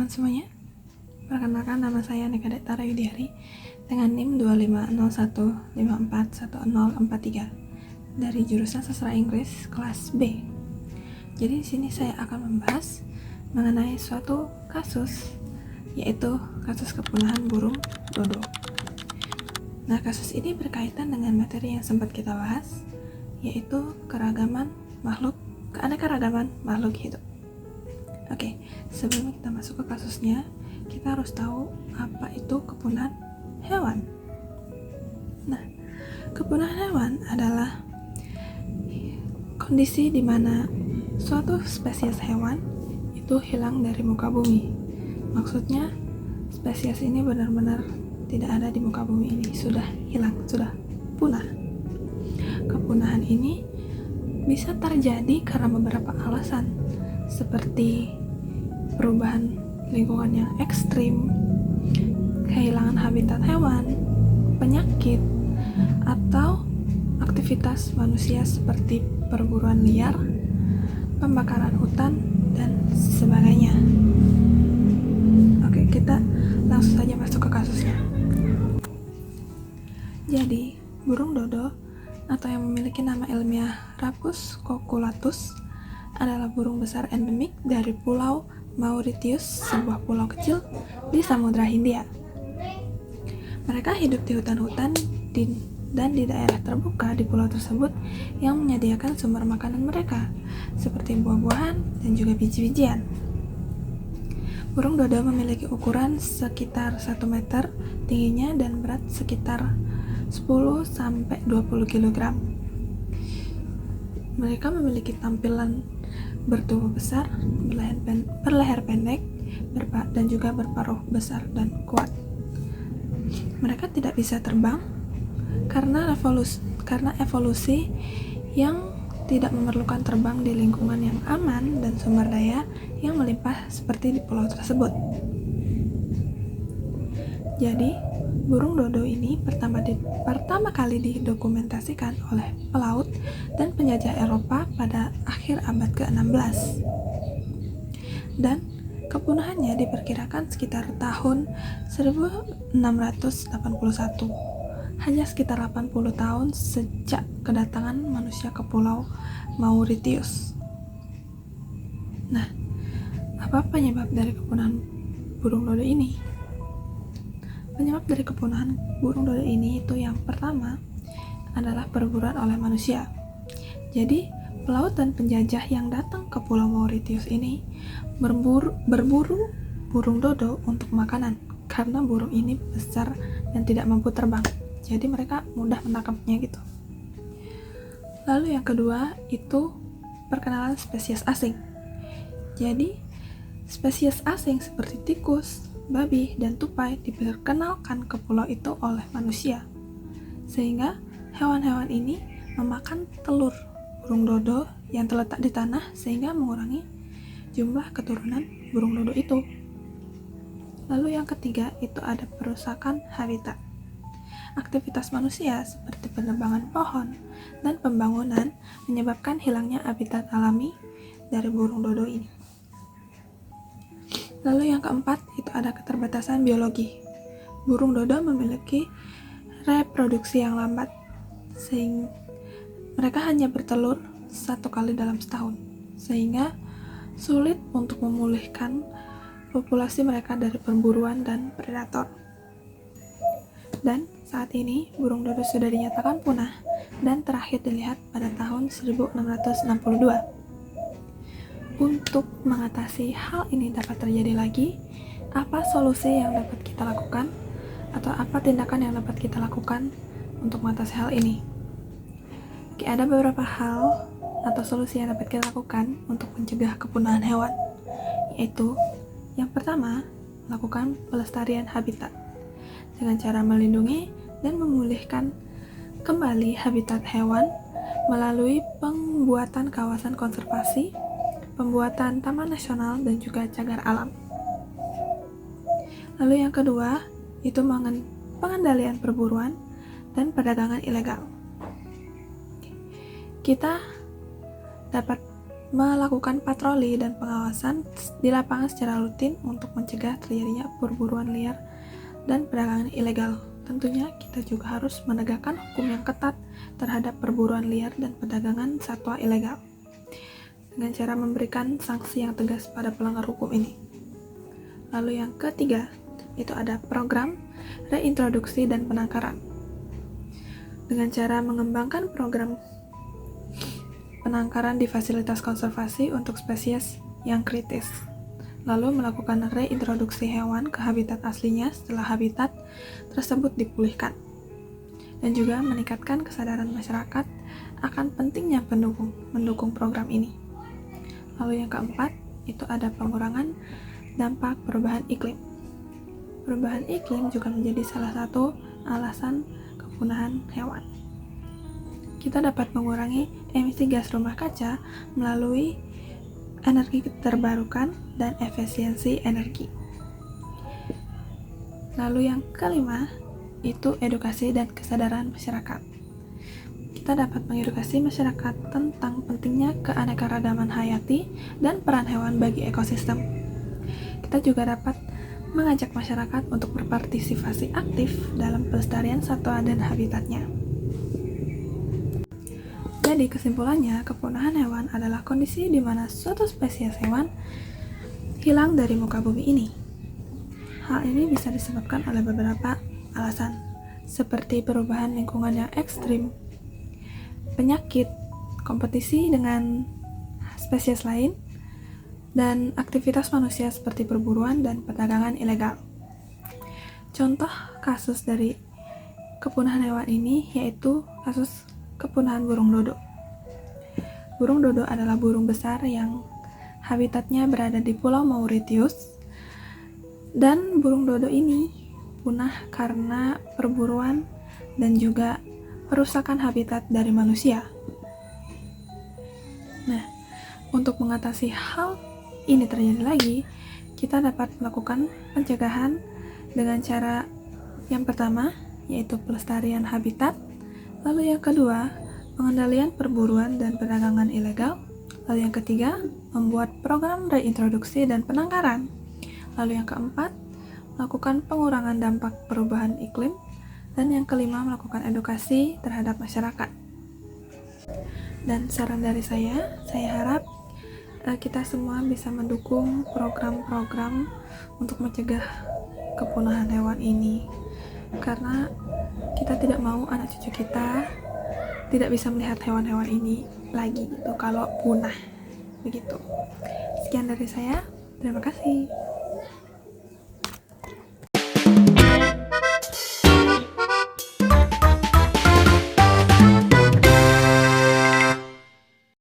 teman-teman semuanya. Perkenalkan, nama saya Nika Dektara Yudiari dengan NIM 2501541043 dari jurusan Sastra Inggris kelas B. Jadi di sini saya akan membahas mengenai suatu kasus, yaitu kasus kepunahan burung dodo. Nah, kasus ini berkaitan dengan materi yang sempat kita bahas, yaitu keanekaragaman makhluk hidup. Oke, sebelum kita masuk ke kasusnya, kita harus tahu apa itu kepunahan hewan. Nah, kepunahan hewan adalah kondisi di mana suatu spesies hewan itu hilang dari muka bumi. Maksudnya, spesies ini benar-benar tidak ada di muka bumi ini, sudah hilang, sudah punah. Kepunahan ini bisa terjadi karena beberapa alasan, seperti perubahan lingkungan yang ekstrim, kehilangan habitat hewan, penyakit, atau aktivitas manusia seperti perburuan liar, pembakaran hutan, dan sebagainya. Oke, kita langsung saja masuk ke kasusnya. Jadi, burung dodo atau yang memiliki nama ilmiah Rapus coculatus adalah burung besar endemik dari Pulau Mauritius, sebuah pulau kecil di Samudra Hindia. Mereka hidup di hutan-hutan dan di daerah terbuka di pulau tersebut yang menyediakan sumber makanan mereka, seperti buah-buahan dan juga biji-bijian. Burung dodo memiliki ukuran sekitar 1 meter tingginya dan berat sekitar 10-20 kg. Mereka memiliki tampilan bertubuh besar, berleher pendek, dan juga berparuh besar dan kuat. Mereka tidak bisa terbang karena evolusi yang tidak memerlukan terbang di lingkungan yang aman dan sumber daya yang melimpah seperti di pulau tersebut. Jadi, burung dodo ini pertama kali didokumentasikan oleh pelaut dan penjajah Eropa pada akhir abad ke-16. Dan kepunahannya diperkirakan sekitar tahun 1681, hanya sekitar 80 tahun sejak kedatangan manusia ke Pulau Mauritius. Nah, apa penyebab dari kepunahan burung dodo ini? Penyebab dari kepunahan burung dodo ini itu yang pertama adalah perburuan oleh manusia. Jadi, pelaut dan penjajah yang datang ke Pulau Mauritius ini berburu burung dodo untuk makanan karena burung ini besar dan tidak mampu terbang. Jadi mereka mudah menangkapnya gitu. Lalu yang kedua itu perkenalan spesies asing. Jadi, spesies asing seperti tikus, babi, dan tupai diperkenalkan ke pulau itu oleh manusia, sehingga hewan-hewan ini memakan telur burung dodo yang terletak di tanah sehingga mengurangi jumlah keturunan burung dodo itu. Lalu yang ketiga itu ada perusakan habitat. Aktivitas manusia seperti penebangan pohon dan pembangunan menyebabkan hilangnya habitat alami dari burung dodo ini. Lalu yang keempat itu ada keterbatasan biologi. Burung dodo memiliki reproduksi yang lambat, sehingga mereka hanya bertelur 1 kali dalam setahun, sehingga sulit untuk memulihkan populasi mereka dari perburuan dan predator. Dan saat ini burung dodo sudah dinyatakan punah dan terakhir dilihat pada tahun 1662. Untuk mengatasi hal ini dapat terjadi lagi, apa solusi yang dapat kita lakukan atau apa tindakan yang dapat kita lakukan untuk mengatasi hal ini? Oke, ada beberapa hal atau solusi yang dapat kita lakukan untuk mencegah kepunahan hewan, yaitu yang pertama, lakukan pelestarian habitat dengan cara melindungi dan memulihkan kembali habitat hewan melalui pembuatan kawasan konservasi, pembuatan taman nasional, dan juga cagar alam. Lalu yang kedua, itu pengendalian perburuan dan perdagangan ilegal. Kita dapat melakukan patroli dan pengawasan di lapangan secara rutin untuk mencegah terjadinya perburuan liar dan perdagangan ilegal. Tentunya kita juga harus menegakkan hukum yang ketat terhadap perburuan liar dan perdagangan satwa ilegal dengan cara memberikan sanksi yang tegas pada pelanggar hukum ini. Lalu yang ketiga, itu ada program reintroduksi dan penangkaran. Dengan cara mengembangkan program penangkaran di fasilitas konservasi untuk spesies yang kritis, lalu melakukan reintroduksi hewan ke habitat aslinya setelah habitat tersebut dipulihkan, dan juga meningkatkan kesadaran masyarakat akan pentingnya mendukung program ini. Lalu yang keempat, itu ada pengurangan dampak perubahan iklim. Perubahan iklim juga menjadi salah satu alasan kepunahan hewan. Kita dapat mengurangi emisi gas rumah kaca melalui energi terbarukan dan efisiensi energi. Lalu yang kelima, itu edukasi dan kesadaran masyarakat. Kita dapat mengedukasi masyarakat tentang pentingnya keanekaragaman hayati dan peran hewan bagi ekosistem. Kita juga dapat mengajak masyarakat untuk berpartisipasi aktif dalam pelestarian satwa dan habitatnya. Jadi kesimpulannya, kepunahan hewan adalah kondisi di mana suatu spesies hewan hilang dari muka bumi ini. Hal ini bisa disebabkan oleh beberapa alasan, seperti perubahan lingkungan yang ekstrim, penyakit, kompetisi dengan spesies lain, dan aktivitas manusia seperti perburuan dan perdagangan ilegal. Contoh kasus dari kepunahan hewan ini yaitu kasus kepunahan burung dodo. Burung dodo adalah burung besar yang habitatnya berada di Pulau Mauritius, dan burung dodo ini punah karena perburuan dan juga perusakan habitat dari manusia. Nah, untuk mengatasi hal ini terjadi lagi, kita dapat melakukan pencegahan dengan cara yang pertama, yaitu pelestarian habitat. Lalu yang kedua, pengendalian perburuan dan perdagangan ilegal. Lalu yang ketiga, membuat program reintroduksi dan penangkaran. Lalu yang keempat, melakukan pengurangan dampak perubahan iklim. Dan yang kelima, melakukan edukasi terhadap masyarakat. Dan saran dari saya harap kita semua bisa mendukung program-program untuk mencegah kepunahan hewan ini. Karena kita tidak mau anak cucu kita tidak bisa melihat hewan-hewan ini lagi gitu kalau punah begitu. Sekian dari saya, terima kasih.